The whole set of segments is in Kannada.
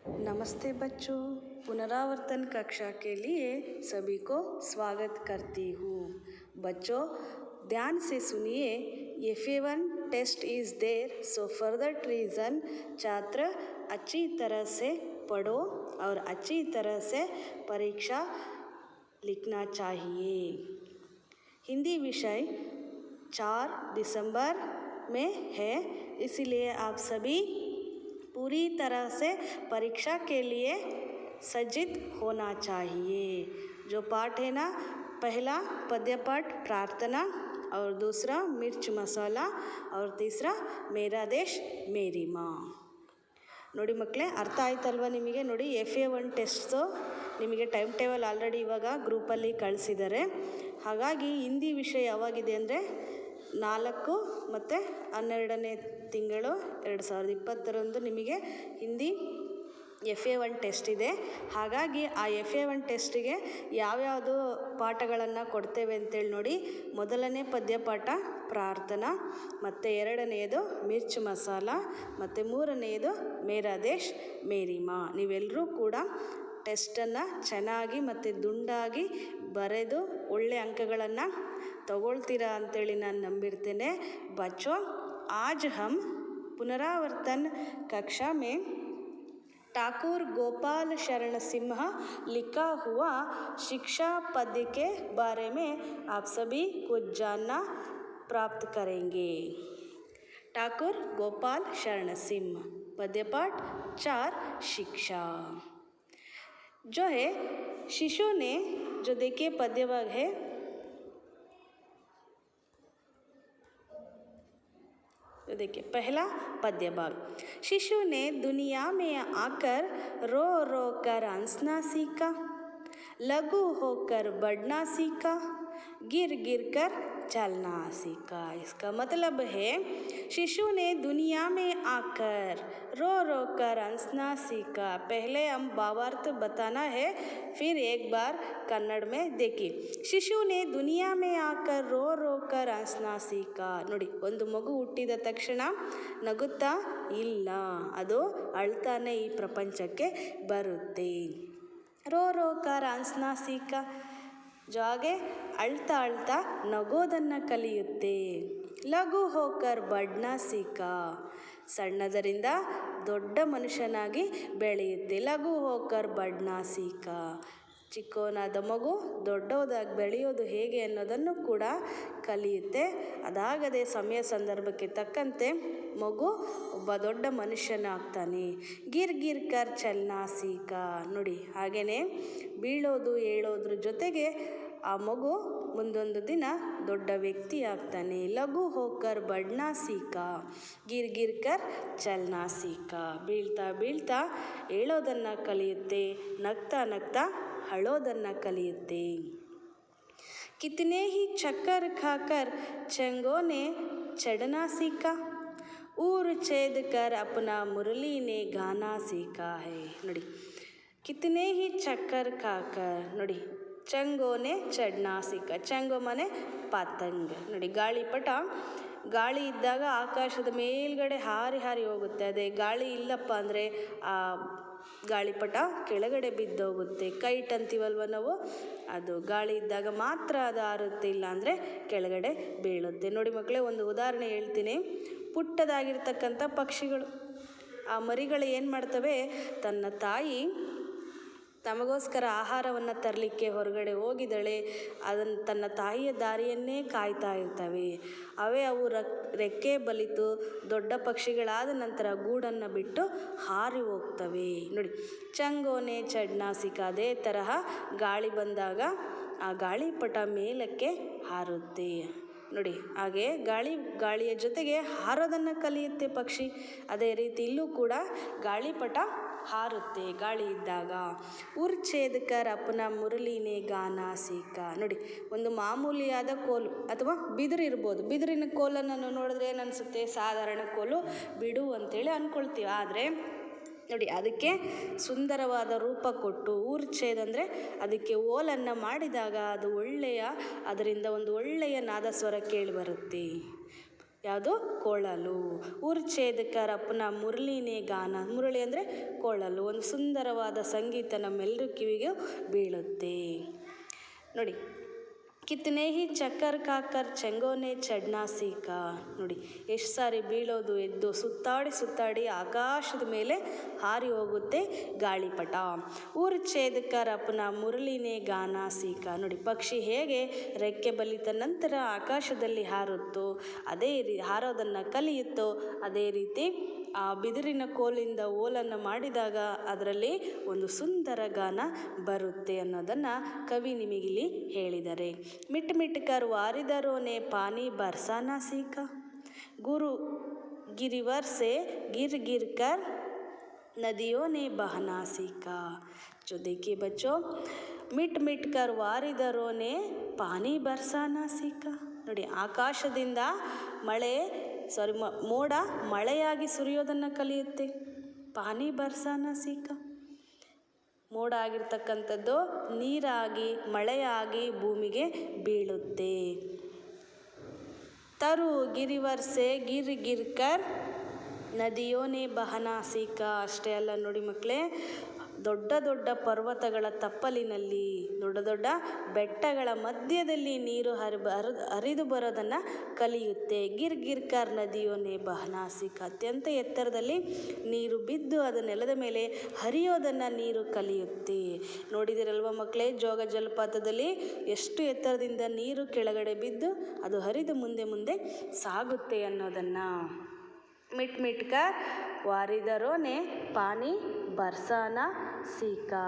नमस्ते बच्चों, पुनरावर्तन कक्षा के लिए सभी को स्वागत करती हूँ। बच्चों ध्यान से सुनिए, FA1 test is there, so for that reason छात्र अच्छी तरह से पढ़ो और अच्छी तरह से परीक्षा लिखना चाहिए। हिंदी विषय 4 दिसंबर में है, इसलिए आप सभी पूरी तरह से परीक्षा के लिए सज्जित होना चाहिए। जो पाठ है ना, पहला पद्य पाठ प्रार्थना और दूसरा मिर्च मसाला और तीसरा मेरा देश मेरी माँ। ನೋಡಿ ಮಕ್ಕಳೇ, ಅರ್ಥ ಆಯ್ತಲ್ವ ನಿಮಗೆ? ನೋಡಿ FA1 ಟೆಸ್ಟ್ಸು ನಿಮಗೆ ಟೈಮ್ ಟೇಬಲ್ ಆಲ್ರೆಡಿ ಇವಾಗ ಗ್ರೂಪಲ್ಲಿ ಕಳಿಸಿದ್ದಾರೆ. ಹಾಗಾಗಿ ಹಿಂದಿ ವಿಷಯ ಯಾವಾಗಿದೆ ಅಂದರೆ 4 ಮತ್ತು 12ನೇ ತಿಂಗಳು 2020 ನಿಮಗೆ ಹಿಂದಿ FA1 ಟೆಸ್ಟ್ ಇದೆ. ಹಾಗಾಗಿ ಆ FA1 ಟೆಸ್ಟಿಗೆ ಯಾವ್ಯಾವುದು ಪಾಠಗಳನ್ನು ಕೊಡ್ತೇವೆ ಅಂತೇಳಿ ನೋಡಿ. ಮೊದಲನೇ ಪದ್ಯಪಾಠ ಪ್ರಾರ್ಥನಾ, ಮತ್ತು 2ನೇದು ಮಿರ್ಚ್ ಮಸಾಲ, ಮತ್ತು 3ನೇದು ಮೇರಾ ದೇಶ್ ಮೇರಿ ಮಾ. ನೀವೆಲ್ಲರೂ ಕೂಡ ಟೆಸ್ಟನ್ನು ಚೆನ್ನಾಗಿ ಮತ್ತು ದುಂಡಾಗಿ ಬರೆದು ಒಳ್ಳೆ ಅಂಕಗಳನ್ನು ತಗೊಳ್ತೀರಾ ಅಂತೇಳಿ ನಾನು ನಂಬಿರ್ತೇನೆ. बच्चों आज हम पुनरावर्तन कक्षा में ठाकुर गोपाल शरण सिंह लिखा हुआ शिक्षा पद्य के बारे में आप सभी कुछ जानना प्राप्त करेंगे। ठाकुर गोपाल शरण सिंह पद्य पाठ 4 शिक्षा जो है शिशु ने, जो देखिए पद्य भाग है, देखिए पहला पद्य भाग। शिशु ने दुनिया में आकर रो रो कर हंसना सीखा, लघु होकर बढ़ना सीखा, गिर गिर कर चलना सीखा। इसका मतलब है शिशु ने दुनिया में आकर रो रो कर हंसना सीखा। पहले हम भावार्थ बताना है, फिर एक बार कन्नड़ में देखिए। ಶಿಶು ನೆ ದುನಿಯಾ ಮೇ ಆಕರ್ ರೋ ರೋ ಕರ್ ಹಂಸ್ನಾ ಸೀಕಾ. ನೋಡಿ, ಒಂದು ಮಗು ಹುಟ್ಟಿದ ತಕ್ಷಣ ನಗುತ್ತಾ ಇಲ್ಲ, ಅದು ಅಳ್ತಾನೆ ಈ ಪ್ರಪಂಚಕ್ಕೆ ಬರುತ್ತೆ. ರೋ ರೋ ಕರ್ ಹಂಸ್ನಾ ಸೀಕಾ, जो आगे ಅಳ್ತಾ ಅಳ್ತಾ ನಗೋದನ್ನು ಕಲಿಯುತ್ತೆ. ಲಘು ಹೋಕರ್ ಬಡ್ನಾ ಸೀಕಾ, ಸಣ್ಣದರಿಂದ ದೊಡ್ಡ ಮನುಷ್ಯನಾಗಿ ಬೆಳೆಯುತ್ತೆ. ಲಘು ಹೋಕರ್ ಬಡ್ನಾ ಸೀಕಾ, ಚಿಕ್ಕವನಾದ ಮಗು ದೊಡ್ಡದಾಗಿ ಬೆಳೆಯೋದು ಹೇಗೆ ಅನ್ನೋದನ್ನು ಕೂಡ ಕಲಿಯುತ್ತೆ. ಅದಾಗದೆ ಸಮಯ ಸಂದರ್ಭಕ್ಕೆ ತಕ್ಕಂತೆ ಮಗು ಒಬ್ಬ ದೊಡ್ಡ ಮನುಷ್ಯನಾಗ್ತಾನೆ. ಗಿರ್ ಗಿರ್ ಕರ್ ಚಲ್ನಾ ಸೀಕಾ, ನೋಡಿ ಹಾಗೆಯೇ ಬೀಳೋದು ಏಳೋದ್ರ ಜೊತೆಗೆ ಆ ಮಗು ಮುಂದೊಂದು ದಿನ ದೊಡ್ಡ ವ್ಯಕ್ತಿ ಆಗ್ತಾನೆ. ಲಘು ಹೋಕರ್ ಬಡ್ನಾ ಸೀಕಾ, ಗಿರ್ ಗಿರ್ ಕರ್ ಚಲ್ನಾ ಸೀಕಾ, ಬೀಳ್ತಾ ಬೀಳ್ತಾ ಏಳೋದನ್ನು ಕಲಿಯುತ್ತೆ, ನಗ್ತಾ ನಗ್ತಾ ಅಳೋದನ್ನು ಕಲಿಯುತ್ತೆ. ಕಿತನೆ ಹಿ ಚಕ್ಕರ್ ಖಾಕರ್ ಚಂಗೋ ನೆ ಚढ़ना सीखा, ऊर छेद कर अपना मुरली ने गाना सीखा है. ನೋಡಿ, ಕಿತನೆ ಹಿ ಚಕ್ಕರ್ ಖಾಕರ್, ನೋಡಿ ಚಂಗೋನೆ ಚಡ್ನಾ ಸೀಕಾ. ಚಂಗೋ ಮನೆ ಪತಂಗ್. ನೋಡಿ, ಗಾಳಿಪಟ ಗಾಳಿ ಇದ್ದಾಗ ಆಕಾಶದ ಮೇಲ್ಗಡೆ ಹಾರಿ ಹಾರಿ ಹೋಗುತ್ತೆ. ಅದೇ ಗಾಳಿ ಇಲ್ಲಪ್ಪ ಅಂದರೆ ಆ ಗಾಳಿಪಟ ಕೆಳಗಡೆ ಬಿದ್ದೋಗುತ್ತೆ. ಕೈಟ್ ಅಂತೀವಲ್ವ ನಾವು, ಅದು ಗಾಳಿ ಇದ್ದಾಗ ಮಾತ್ರ ಅದು ಹಾರುತ್ತೆ, ಇಲ್ಲ ಅಂದರೆ ಕೆಳಗಡೆ ಬೀಳುತ್ತೆ. ನೋಡಿ ಮಕ್ಕಳೇ, ಒಂದು ಉದಾಹರಣೆ ಹೇಳ್ತೀನಿ. ಪುಟ್ಟದಾಗಿರ್ತಕ್ಕಂಥ ಪಕ್ಷಿಗಳು, ಆ ಮರಿಗಳು ಏನು ಮಾಡ್ತವೆ, ತನ್ನ ತಾಯಿ ತಮಗೋಸ್ಕರ ಆಹಾರವನ್ನು ತರಲಿಕ್ಕೆ ಹೊರಗಡೆ ಹೋಗಿದ್ದಾಳೆ, ಅದನ್ನು ತನ್ನ ತಾಯಿಯ ದಾರಿಯನ್ನೇ ಕಾಯ್ತಾ ಇರ್ತವೆ. ಅವು ರೆಕ್ಕೆ ಬಲಿತು ದೊಡ್ಡ ಪಕ್ಷಿಗಳಾದ ನಂತರ ಗೂಡನ್ನು ಬಿಟ್ಟು ಹಾರಿ ಹೋಗ್ತವೆ. ನೋಡಿ, ಚಂಗೋನೆ ಚಡ್ನಾ ಸೀಕಾ, ಅದೇ ತರಹ ಗಾಳಿ ಬಂದಾಗ ಆ ಗಾಳಿಪಟ ಮೇಲಕ್ಕೆ ಹಾರುತ್ತೆ. ನೋಡಿ, ಹಾಗೆ ಗಾಳಿಯ ಜೊತೆಗೆ ಹಾರೋದನ್ನು ಕಲಿಯುತ್ತೆ ಪಕ್ಷಿ. ಅದೇ ರೀತಿ ಇಲ್ಲೂ ಕೂಡ ಗಾಳಿಪಟ ಹಾರುತ್ತೆ ಗಾಳಿ ಇದ್ದಾಗ. ಉರ್ ಛೇದಕರ್ ಅಪನ ಮುರಳಿನೇ ಗಾನ ಸೀಕಾ. ನೋಡಿ, ಒಂದು ಮಾಮೂಲಿಯಾದ ಕೋಲು ಅಥವಾ ಬಿದಿರು ಇರ್ಬೋದು. ಬಿದಿರಿನ ಕೋಲನ್ನು ನೋಡಿದ್ರೆ ಏನು ಅನಿಸುತ್ತೆ, ಸಾಧಾರಣ ಕೋಲು ಬಿಡು ಅಂತೇಳಿ ಅಂದ್ಕೊಳ್ತೀವಿ. ಆದರೆ ನೋಡಿ, ಅದಕ್ಕೆ ಸುಂದರವಾದ ರೂಪ ಕೊಟ್ಟು ಊರ್ಛೇದ್ ಅಂದರೆ ಅದಕ್ಕೆ ಓಲನ್ನು ಮಾಡಿದಾಗ ಅದು ಅದರಿಂದ ಒಂದು ಒಳ್ಳೆಯ ನಾದಸ್ವರ ಕೇಳಿ ಬರುತ್ತೆ. ಯಾವುದು? ಕೊಳಲು. ಉರ್ ಛೇದ್ ಕರ್ ಅಪ್ನ ಮುರಳಿನೇ ಗಾನ. ಮುರಳಿ ಅಂದರೆ ಕೊಳಲು. ಒಂದು ಸುಂದರವಾದ ಸಂಗೀತ ನಮ್ಮೆಲ್ಲರ ಕಿವಿಗೆ ಬೀಳುತ್ತೆ ನೋಡಿ. ಕಿತ್ನೆ ಹಿ ಚಕ್ಕರ್ ಕಾಕರ್ ಚೆಂಗೋನೆ ಚಡ್ನಾ ಸೀಕ. ನೋಡಿ ಎಷ್ಟು ಸಾರಿ ಬೀಳೋದು, ಎದ್ದು ಸುತ್ತಾಡಿ ಸುತ್ತಾಡಿ ಆಕಾಶದ ಮೇಲೆ ಹಾರಿ ಹೋಗುತ್ತೆ ಗಾಳಿಪಟ. ಉರ್ ಛೇದ್ ಕರ್ ಅಪ್ನ ಮುರಳಿನೇ ಗಾನ ಸೀಕ. ನೋಡಿ ಪಕ್ಷಿ ಹೇಗೆ ರೆಕ್ಕೆ ಬಲಿತ ನಂತರ ಆಕಾಶದಲ್ಲಿ ಹಾರುತ್ತೋ, ಅದೇ ಹಾರೋದನ್ನು ಕಲಿಯುತ್ತೋ, ಅದೇ ರೀತಿ ಆ ಬಿದಿರಿನ ಕೋಲಿಂದ ಓಲನ್ನು ಮಾಡಿದಾಗ ಅದರಲ್ಲಿ ಒಂದು ಸುಂದರ ಗಾನ ಬರುತ್ತೆ ಅನ್ನೋದನ್ನು ಕವಿ ನಿಮಗಿಲ್ಲಿ ಹೇಳಿದ್ದಾರೆ. ಮಿಟ್ ಮಿಟ್ ಕರ್ ವಾರಿದರೋನೆ ಪಾನಿ ಬರ್ಸಾನ ಸೀಕ. ಗುರು ಗಿರಿವರ್ ಸೆ ಗಿರ್ ಗಿರ್ ಕರ್ नदियों ने बहना सीखा. जो देखिए बच्चों, मिट मिट कर वारिदरों ने पानी बरसाना सीखा. ನೋಡಿ ಆಕಾಶದಿಂದ ಮೋಡ ಮಳೆಯಾಗಿ ಸುರಿಯೋದನ್ನು ಕಲಿಯುತ್ತೆ. ಪಾನಿ ಬರ್ಸಾನ ಸೀಕ. ಮೋಡ ಆಗಿರ್ತಕ್ಕಂಥದ್ದು ನೀರಾಗಿ ಮಳೆಯಾಗಿ ಭೂಮಿಗೆ ಬೀಳುತ್ತೆ. ತರು ಗಿರಿವರ್ ಸೆ ಗಿರ್ ಗಿರ್ ಕರ್ ನದಿಯೋನೇ ಬಹನಾ ಸೀಕ. ಅಷ್ಟೇ ಅಲ್ಲ ನೋಡಿ ಮಕ್ಕಳೇ, ದೊಡ್ಡ ದೊಡ್ಡ ಪರ್ವತಗಳ ತಪ್ಪಲಿನಲ್ಲಿ, ದೊಡ್ಡ ದೊಡ್ಡ ಬೆಟ್ಟಗಳ ಮಧ್ಯದಲ್ಲಿ ನೀರು ಹರಿದು ಬರೋದನ್ನು ಕಲಿಯುತ್ತೆ. ಗಿರ್ ಗಿರ್ ಕರ್ ನದಿಯೋನೇ ಬಹನಾ ಸೀಕ. ಅತ್ಯಂತ ಎತ್ತರದಲ್ಲಿ ನೀರು ಬಿದ್ದು ಅದು ನೆಲದ ಮೇಲೆ ಹರಿಯೋದನ್ನು ನೀರು ಕಲಿಯುತ್ತೆ. ನೋಡಿದಿರಲ್ವ ಮಕ್ಕಳೇ, ಜೋಗ ಜಲಪಾತದಲ್ಲಿ ಎಷ್ಟು ಎತ್ತರದಿಂದ ನೀರು ಕೆಳಗಡೆ ಬಿದ್ದು ಅದು ಹರಿದು ಮುಂದೆ ಮುಂದೆ ಸಾಗುತ್ತೆ ಅನ್ನೋದನ್ನು. मिट मिट कर वारिदरों ने पानी बरसाना सीखा.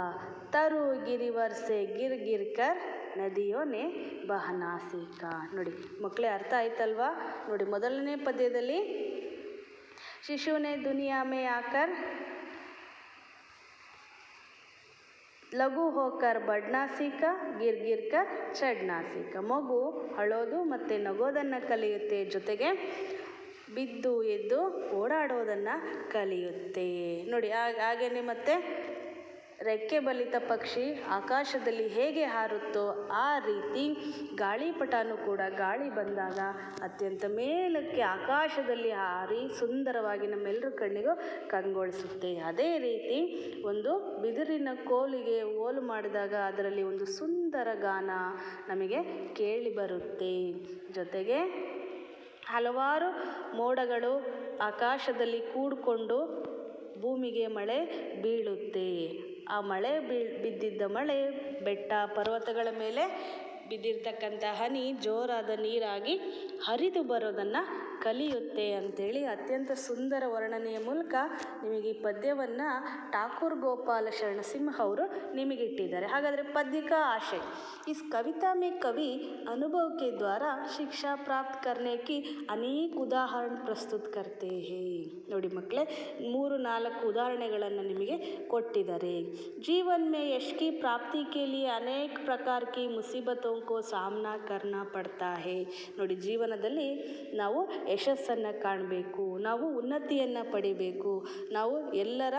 तरु गिरिवर से गिर गिर कर ನದಿಯೋ ನೇ ಬಹನಾ ಸೀಕ. ನೋಡಿ ಮಕ್ಕಳೇ, ಅರ್ಥ ಆಯ್ತಲ್ವಾ? ನೋಡಿ ಮೊದಲನೇ ಪದ್ಯದಲ್ಲಿ ಶಿಶುನೇ ದುನಿಯಾ ಮೇ ಆಕರ್ ಲಘು ಹೋಕರ್ ಬಡ್ನಾ ಸೀಕ, ಗಿರ್ ಗಿರ್ ಕರ್ ಚಡ್ನಾ ಸೀಕ. ಮಗು ಅಳೋದು ಮತ್ತು ನಗೋದನ್ನು ಕಲಿಯುತ್ತೆ, ಜೊತೆಗೆ ಬಿದ್ದು ಎದ್ದು ಓಡಾಡೋದನ್ನು ಕಲಿಯುತ್ತೆ. ನೋಡಿ ಹಾಗೆಯೇ ಮತ್ತೆ ರೆಕ್ಕೆ ಬಲಿತ ಪಕ್ಷಿ ಆಕಾಶದಲ್ಲಿ ಹೇಗೆ ಹಾರುತ್ತೋ ಆ ರೀತಿ ಗಾಳಿಪಟನೂ ಕೂಡ ಗಾಳಿ ಬಂದಾಗ ಅತ್ಯಂತ ಮೇಲಕ್ಕೆ ಆಕಾಶದಲ್ಲಿ ಹಾರಿ ಸುಂದರವಾಗಿ ನಮ್ಮೆಲ್ಲರ ಕಣ್ಣಿಗೂ ಕಂಗೊಳಿಸುತ್ತೆ. ಅದೇ ರೀತಿ ಒಂದು ಬಿದಿರಿನ ಕೋಲಿಗೆ ಓಲು ಮಾಡಿದಾಗ ಅದರಲ್ಲಿ ಒಂದು ಸುಂದರ ಗಾನ ನಮಗೆ ಕೇಳಿ ಬರುತ್ತೆ. ಜೊತೆಗೆ ಹಲವಾರು ಮೋಡಗಳು ಆಕಾಶದಲ್ಲಿ ಕೂಡಿಕೊಂಡು ಭೂಮಿಗೆ ಮಳೆ ಬೀಳುತ್ತೆ. ಆ ಮಳೆ ಬಿದ್ದಿದ್ದ ಮಳೆ ಬೆಟ್ಟ ಪರ್ವತಗಳ ಮೇಲೆ ಬಿದ್ದಿರ್ತಕ್ಕಂಥ ಹನಿ ಜೋರಾದ ನೀರಾಗಿ ಹರಿದು ಬರೋದನ್ನು ಕಲಿಯುತ್ತೆ ಅಂಥೇಳಿ ಅತ್ಯಂತ ಸುಂದರ ವರ್ಣನೆಯ ಮೂಲಕ ನಿಮಗೆ ಈ ಪದ್ಯವನ್ನು ಠಾಕೂರ್ ಗೋಪಾಲ ಶರಣ ಸಿಂಹ ಅವರು ನಿಮಗಿಟ್ಟಿದ್ದಾರೆ. ಹಾಗಾದರೆ ಪದ್ಯ का आशय, इस कविता में कवि अनुभव के द्वारा शिक्षा प्राप्त करने की अनेक उदाहरण प्रस्तुत करते हैं. ನೋಡಿ ಮಕ್ಕಳೇ, 3-4 ಉದಾಹರಣೆಗಳನ್ನು ನಿಮಗೆ ಕೊಟ್ಟಿದ್ದಾರೆ. जीवन में यश की प्राप्ति के लिए अनेक प्रकार की मुसीबतों को सामना करना पड़ता है. ನೋಡಿ ಜೀವನದಲ್ಲಿ ನಾವು ಯಶಸ್ಸನ್ನು ಕಾಣಬೇಕು, ನಾವು ಉನ್ನತಿಯನ್ನು ಪಡಿಬೇಕು, ನಾವು ಎಲ್ಲರ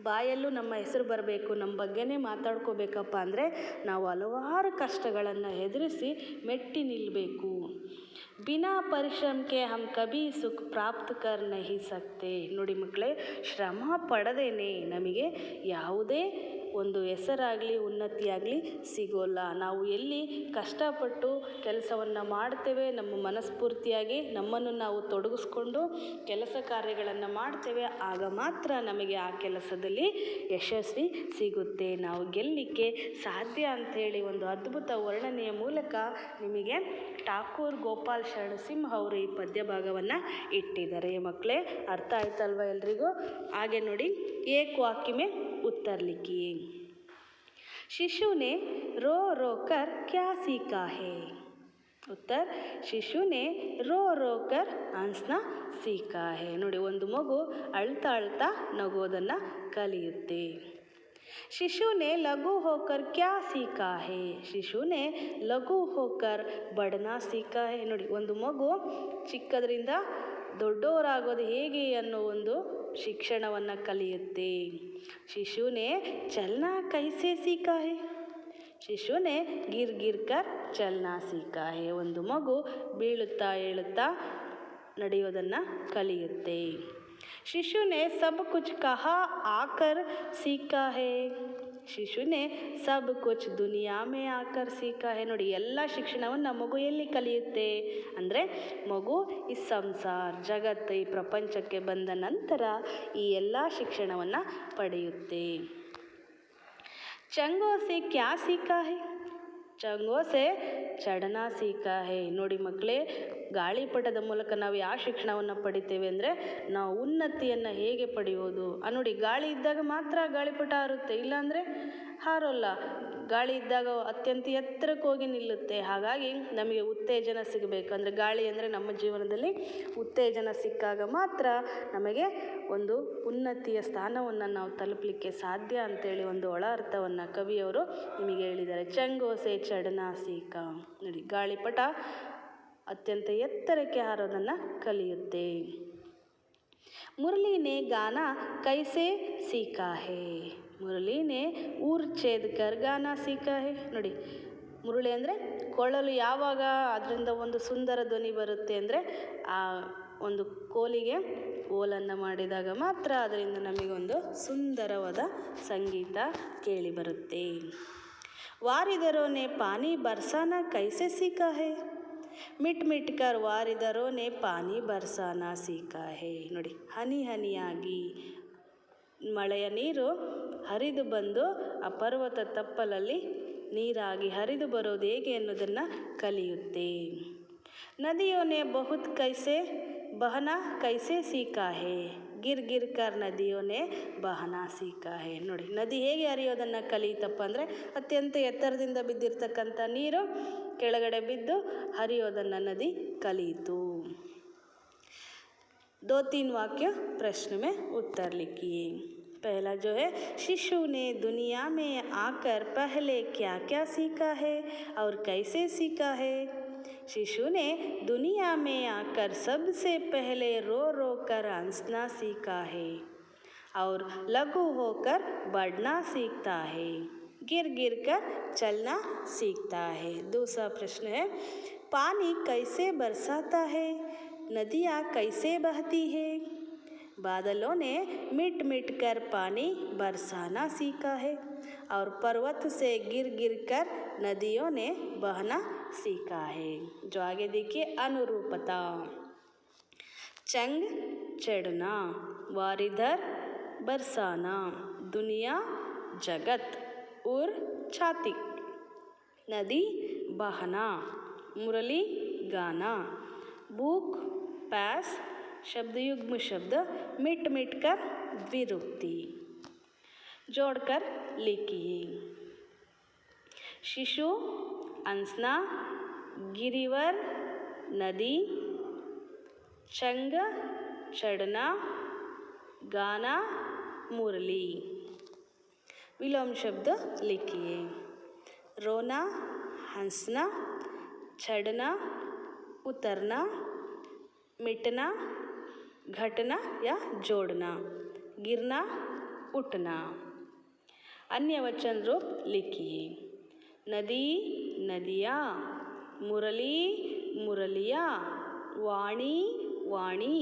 ಬಾಯಲ್ಲೂ ನಮ್ಮ ಹೆಸರು ಬರಬೇಕು, ನಮ್ಮ ಬಗ್ಗೆನೇ ಮಾತಾಡ್ಕೋಬೇಕಪ್ಪ ಅಂದರೆ ನಾವು ಹಲವಾರು ಕಷ್ಟಗಳನ್ನು ಎದುರಿಸಿ ಮೆಟ್ಟಿ ನಿಲ್ಲಬೇಕು. ಬಿನಾ ಪರಿಶ್ರಮಕ್ಕೆ ಹಮ್ ಕಭಿ ಸುಖ ಪ್ರಾಪ್ತ ಕರ್ ನಹಿ ಸಕ್ತೆ. ನೋಡಿ ಮಕ್ಕಳೇ, ಶ್ರಮ ಪಡದೇನೆ ನಮಗೆ ಯಾವುದೇ ಒಂದು ಹೆಸರಾಗಲಿ ಉನ್ನತಿಯಾಗಲಿ ಸಿಗೋಲ್ಲ. ನಾವು ಎಲ್ಲಿ ಕಷ್ಟಪಟ್ಟು ಕೆಲಸವನ್ನು ಮಾಡ್ತೇವೆ, ನಮ್ಮ ಮನಸ್ಫೂರ್ತಿಯಾಗಿ ನಮ್ಮನ್ನು ನಾವು ತೊಡಗಿಸ್ಕೊಂಡು ಕೆಲಸ ಕಾರ್ಯಗಳನ್ನು ಮಾಡ್ತೇವೆ, ಆಗ ಮಾತ್ರ ನಮಗೆ ಆ ಕೆಲಸದಲ್ಲಿ ಯಶಸ್ವಿ ಸಿಗುತ್ತೆ, ನಾವು ಗೆಲ್ಲಲಿಕ್ಕೆ ಸಾಧ್ಯ ಅಂಥೇಳಿ ಒಂದು ಅದ್ಭುತ ವರ್ಣನೆಯ ಮೂಲಕ ನಿಮಗೆ ಠಾಕೂರ್ ಗೋಪಾಲ್ ಶರಣ ಸಿಂಹ ಅವರು ಈ ಪದ್ಯ ಭಾಗವನ್ನು ಇಟ್ಟಿದ್ದಾರೆ. ಮಕ್ಕಳೇ, ಅರ್ಥ ಆಯ್ತಲ್ವ ಎಲ್ರಿಗೂ? ಹಾಗೆ ನೋಡಿ, ಏಕ್ ವಾಕ್ಯ ಮೇ उत्तर लिखिए. शिशु ने रो रो कर क्या सीखा है? उत्तर, ಶಿಶು ನೇ ರೋ ರೋ ಕರ್ ಹಂಸ್ನಾ ಸೀಖಾ ಹೇ. ನೋಡಿ, ಒಂದು ಮಗು ಅಳ್ತಾ ಅಳ್ತಾ ನಗೋದನ್ನು ಕಲಿಯುತ್ತೆ. ಶಿಶು ನೇ ಲಘು ಹೋಕರ್ ಕ್ಯಾ ಸೀಖಾ ಹೇ? ಶಿಶು ನೇ ಲಘು ಹೋಕರ್ ಬಡನಾ ಸೀಖಾ ಹೇ. ನೋಡಿ, ಒಂದು ಮಗು ಚಿಕ್ಕದ್ರಿಂದ ದೊಡ್ಡವರಾಗೋದು ಹೇಗೆ ಅನ್ನೋ ಒಂದು ಶಿಕ್ಷಣವನ್ನು ಕಲಿಯುತ್ತೆ. ಶಿಶುನೇ ಚಲನಾ ಕೈಸೆ ಸೀಖಾ ಹೇ? ಶಿಶುನೇ ಗಿರ್ ಗಿರ್ ಕರ್ ಚಲನಾ ಸೀಖಾ ಹೇ. ಒಂದು ಮಗು ಬೀಳುತ್ತಾ ಏಳುತ್ತಾ ನಡೆಯೋದನ್ನು ಕಲಿಯುತ್ತೆ. ಶಿಶುನೇ ಸಬ್ ಕುಚ್ ಕಹಾ ಆಕರ್ ಸೀಖಾ ಹೇ. ಶಿಶುನೇ ಸಬ್ ಕುಚ್ ದುನಿಯಾ ಮೇ ಆಕರ್ ಸೀಖಾ ಹೇ. ನೋಡಿ, ಎಲ್ಲ ಶಿಕ್ಷಣವನ್ನು ಮಗು ಎಲ್ಲಿ ಕಲಿಯುತ್ತೆ ಅಂದರೆ ಮಗು ಈ ಸಂಸಾರ ಜಗತ್ತು ಈ ಪ್ರಪಂಚಕ್ಕೆ ಬಂದ ನಂತರ ಈ ಎಲ್ಲ ಶಿಕ್ಷಣವನ್ನು ಪಡೆಯುತ್ತೆ. ಚಂಗೋ ಸೆ ಕ್ಯಾ ಸೀಖಾ ಹೇ. ಚಂಗೋ ಸೆ ಚಢನಾ ಸೀಖಾ ಹೇ. ನೋಡಿ ಮಕ್ಕಳೇ, ಗಾಳಿಪಟದ ಮೂಲಕ ನಾವು ಯಾವ ಶಿಕ್ಷಣವನ್ನು ಪಡಿತೇವೆ ಅಂದರೆ ನಾವು ಉನ್ನತಿಯನ್ನು ಹೇಗೆ ಪಡೆಯೋದು. ನೋಡಿ, ಗಾಳಿ ಇದ್ದಾಗ ಮಾತ್ರ ಗಾಳಿಪಟ ಹಾರುತ್ತೆ, ಇಲ್ಲಾಂದರೆ ಹಾರೋಲ್ಲ. ಗಾಳಿ ಇದ್ದಾಗ ಅತ್ಯಂತ ಎತ್ತರಕ್ಕೆ ಹೋಗಿ ನಿಲ್ಲುತ್ತೆ. ಹಾಗಾಗಿ ನಮಗೆ ಉತ್ತೇಜನ ಸಿಗಬೇಕು ಅಂದರೆ ಗಾಳಿ ಅಂದರೆ ನಮ್ಮ ಜೀವನದಲ್ಲಿ ಉತ್ತೇಜನ ಸಿಕ್ಕಾಗ ಮಾತ್ರ ನಮಗೆ ಒಂದು ಉನ್ನತಿಯ ಸ್ಥಾನವನ್ನು ನಾವು ತಲುಪಲಿಕ್ಕೆ ಸಾಧ್ಯ ಅಂತೇಳಿ ಒಂದು ಒಳ ಅರ್ಥವನ್ನು ಕವಿಯವರು ನಿಮಗೆ ಹೇಳಿದ್ದಾರೆ. ಚಂಗೋ ಸೆ ಚಢನಾ ಸೀಖಾ. ನೋಡಿ, ಗಾಳಿಪಟ ಅತ್ಯಂತ ಎತ್ತರಕ್ಕೆ ಹಾರೋದನ್ನು ಕಲಿಯುತ್ತೆ. ಮುರಳಿ ನೇ ಗಾನಾ ಕೈಸೆ ಸೀಖಾ ಹೇ. ಮುರಳಿ ನೇ ಊರ್ ಛೇದ್ ಕರ್ ಗಾನಾ ಸೀಖಾ ಹೇ. ನೋಡಿ, ಮುರಳಿ ಅಂದರೆ ಕೊಳಲು. ಯಾವಾಗ ಅದರಿಂದ ಒಂದು ಸುಂದರ ಧ್ವನಿ ಬರುತ್ತೆ ಅಂದರೆ ಆ ಒಂದು ಕೋಲಿಗೆ ಓಲನ್ನು ಮಾಡಿದಾಗ ಮಾತ್ರ ಅದರಿಂದ ನಮಗೊಂದು ಸುಂದರವಾದ ಸಂಗೀತ ಕೇಳಿ ಬರುತ್ತೆ. ವಾರಿದರೋ ನೇ ಪಾನಿ ಬರ್ಸಾನ ಕೈಸೆ ಸೀಖಾ ಹೇ. ಮಿಟ್ ಮಿಟ್ ಕರ್ ವಾರಿದರೋ ನೇ ಪಾನಿ ಬರ್ಸಾನ ಸೀಖಾ ಹೇ. ನೋಡಿ, ಹನಿ ಹನಿಯಾಗಿ ಮಳೆಯ ನೀರು ಹರಿದು ಬಂದು ಆ ಪರ್ವತ ತಪ್ಪಲಲ್ಲಿ ನೀರಾಗಿ ಹರಿದು ಬರೋದು ಹೇಗೆ ಅನ್ನೋದನ್ನು ಕಲಿಯುತ್ತೆ. ನದಿಯೋ ನೇ ಬಹುತ್ ಕೈಸೆ ಬಹನಾ ಕೈಸೆ ಸೀಖಾ ಹೇ. ಗಿರ್ ಗಿರ್ ಕರ್ ನದಿಯೋ ನೇ ಬಹನಾ ಸೀಖಾ ಹೇ. ನೋಡಿ, ನದಿ ಹೇಗೆ ಹರಿಯೋದನ್ನು ಕಲಿಯುತ್ತಪ್ಪ ಅಂದರೆ ಅತ್ಯಂತ ಎತ್ತರದಿಂದ ಬಿದ್ದಿರ್ತಕ್ಕಂಥ ನೀರು ಕೆಳಗಡೆ ಬಿದ್ದು ಹರಿಯೋದನ್ನು ನದಿ ಕಲಿಯಿತು. 2-3 वाक्य प्रश्न में उत्तर लिखिए. पहला जो है, शिशु ने दुनिया में आकर पहले क्या क्या सीखा है और कैसे सीखा है. शिशु ने दुनिया में आकर सबसे पहले रो रो कर हंसना सीखा है और लघु होकर बढ़ना सीखता है, गिर गिर कर चलना सीखता है. दूसरा प्रश्न है, पानी कैसे बरसाता है, नदियाँ कैसे बहती है. बादलों ने मिट मिट कर पानी बरसाना सीखा है और पर्वत से गिर गिर कर नदियों ने बहना सीखा है. जो आगे देखिए, अनुरूपता. चंग चढ़ना, वारिधर बरसाना, दुनिया जगत, उर छाती, नदी बहना, मुरली गाना, भूख प्यास, शब्द युग्म शब्द, मिट मिट कर द्विरुक्ति. जोड़कर लिखिए. शिशु हंसना, गिरिवर नदी, चंग चढ़ना, गाना मुरली. विलोम शब्द लिखिए. रोना, हंसना, चढ़ना, उतरना, मिटना, घटना या जोड़ना, गिरना, उठना. अन्य वचन रूप लिखिए. नदी नदियाँ, मुरली मुरलियाँ, वाणी वाणी,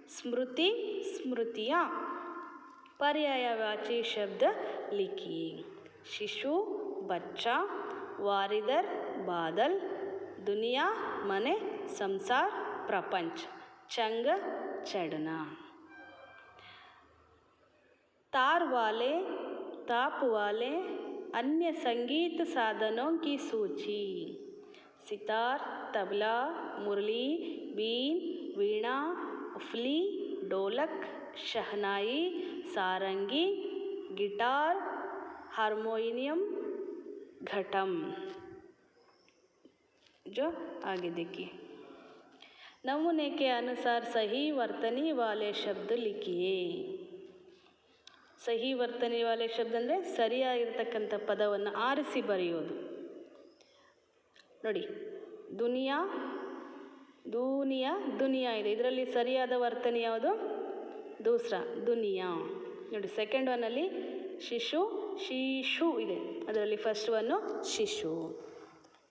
स्मृति स्मृतियाँ. पर्यायवाची शब्द लिखिए. शिशु बच्चा, वारिदर बादल, दुनिया मने संसार प्रपंच, चंग चढ़ना. तार वाले ताप वाले अन्य संगीत साधनों की सूची. सितार, तबला, मुरली, बीन, वीणा, उफली, ढोलक, शहनाई, सारंगी, गिटार, हारमोनियम, घटम. जो आगे देखिए. नमूने के अनुसार सही वर्तनी वाले शब्द लिखिए. ಸಹಿ ವರ್ತನೆ ವಾಲೆ ಶಬ್ದ ಅಂದರೆ ಸರಿಯಾಗಿರ್ತಕ್ಕಂಥ ಪದವನ್ನು ಆರಿಸಿ ಬರೆಯೋದು. ನೋಡಿ, ದುನಿಯಾ ದೂನಿಯಾ ದುನಿಯಾ ಇದೆ, ಇದರಲ್ಲಿ ಸರಿಯಾದ ವರ್ತನೆ ಯಾವುದು? ದೂಸ್ರಾ ದುನಿಯಾ. ನೋಡಿ, ಸೆಕೆಂಡ್ ಒನ್ನಲ್ಲಿ ಶಿಶು ಶಿಶು ಇದೆ, ಅದರಲ್ಲಿ ಫಸ್ಟ್ ಒನ್ನು ಶಿಶು.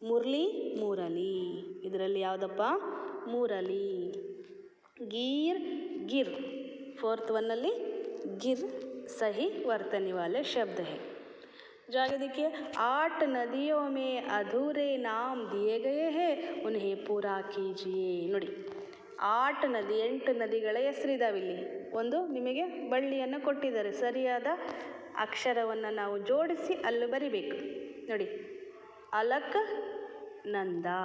ಮುರಳಿ ಮುರಳಿ, ಇದರಲ್ಲಿ ಯಾವುದಪ್ಪ? ಮುರಳಿ. गीर गिर, फोर्थ वन्ನಲ್ಲಿ गिर सही वर्तनी वाले शब्द है। जो आगे देखिए, 8 नदियों में अधूरे नाम दिए गए हैं, उन्हें पूरा कीजिए। ನೋಡಿ 8 ನದಿಗಳ ಹೆಸರಿದಾವಿಲ್ಲಿ. ಒಂದು ನಿಮಗೆ ಬಳ್ಳಿಯನ್ನು ಕೊಟ್ಟಿದ್ದಾರೆ, ಸರಿಯಾದ ಅಕ್ಷರವನ್ನು ನಾವು ಜೋಡಿಸಿ ಅಲ್ಲಿ ಬರಿಬೇಕು. ನೋಡಿ, अलक नंदा,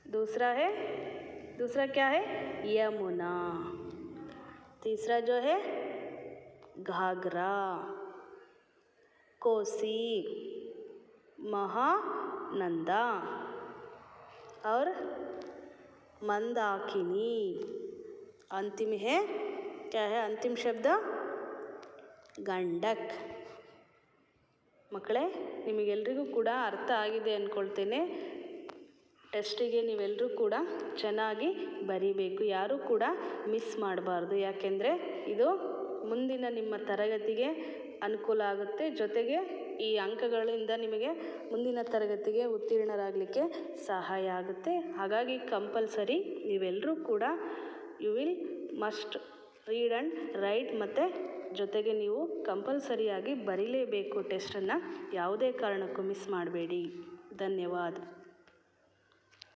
दूसरा क्या है यमुना, तीसरा जो है घाघरा, कोसी, महानंदा और मंदाकिनी। अंतिम है, क्या है अंतिम शब्द? गंडक। ಮಕ್ಕಳೇ, ನಿಮಗೆಲ್ರಿಗೂ ಕೂಡ ಅರ್ಥ ಆಗಿದೆ ಅಂದ್ಕೊಳ್ತೇನೆ. ಟೆಸ್ಟಿಗೆ ನೀವೆಲ್ಲರೂ ಕೂಡ ಚೆನ್ನಾಗಿ ಬರಿಬೇಕು, ಯಾರೂ ಕೂಡ ಮಿಸ್ ಮಾಡಬಾರ್ದು. ಯಾಕೆಂದರೆ ಇದು ಮುಂದಿನ ನಿಮ್ಮ ತರಗತಿಗೆ ಅನುಕೂಲ ಆಗುತ್ತೆ, ಜೊತೆಗೆ ಈ ಅಂಕಗಳಿಂದ ನಿಮಗೆ ಮುಂದಿನ ತರಗತಿಗೆ ಉತ್ತೀರ್ಣರಾಗಲಿಕ್ಕೆ ಸಹಾಯ ಆಗುತ್ತೆ. ಹಾಗಾಗಿ ಕಂಪಲ್ಸರಿ ನೀವೆಲ್ಲರೂ ಕೂಡ ಮಸ್ಟ್ ರೀಡ್ ಆ್ಯಂಡ್ ರೈಟ್, ಮತ್ತು ಜೊತೆಗೆ ನೀವು ಕಂಪಲ್ಸರಿಯಾಗಿ ಬರೀಲೇಬೇಕು ಟೆಸ್ಟನ್ನು. ಯಾವುದೇ ಕಾರಣಕ್ಕೂ ಮಿಸ್ ಮಾಡಬೇಡಿ. ಧನ್ಯವಾದ.